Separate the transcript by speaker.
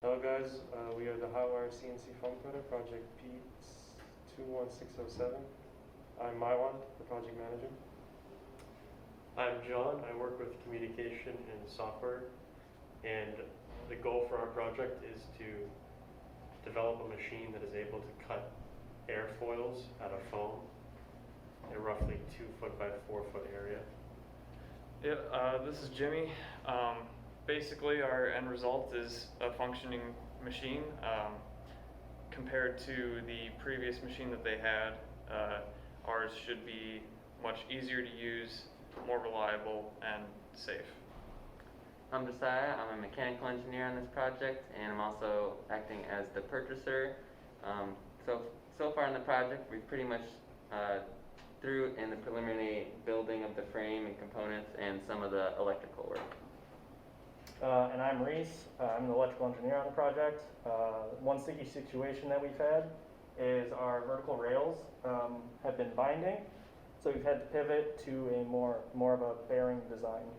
Speaker 1: Hello guys, we are the Hotwire CNC foam cutter, project P21607. I'm Maiwan, the project manager.
Speaker 2: I'm John. I work with communication and software, and the goal for our project is to develop a machine that is able to cut airfoils out of foam in a roughly 2 foot by 4 foot area.
Speaker 3: Yeah, this is Jimmy. Basically, our end result is a functioning machine. Compared to the previous machine that they had, ours should be much easier to use, more reliable, and safe.
Speaker 4: I'm Josiah. I'm a mechanical engineer on this project, and I'm also acting as the purchaser. So far in the project, we've pretty much through in the preliminary building of the frame and components and some of the electrical work.
Speaker 5: And I'm Reese. I'm the electrical engineer on the project. One sticky situation that we've had is our vertical rails have been binding, so we've had to pivot to a more of a bearing design.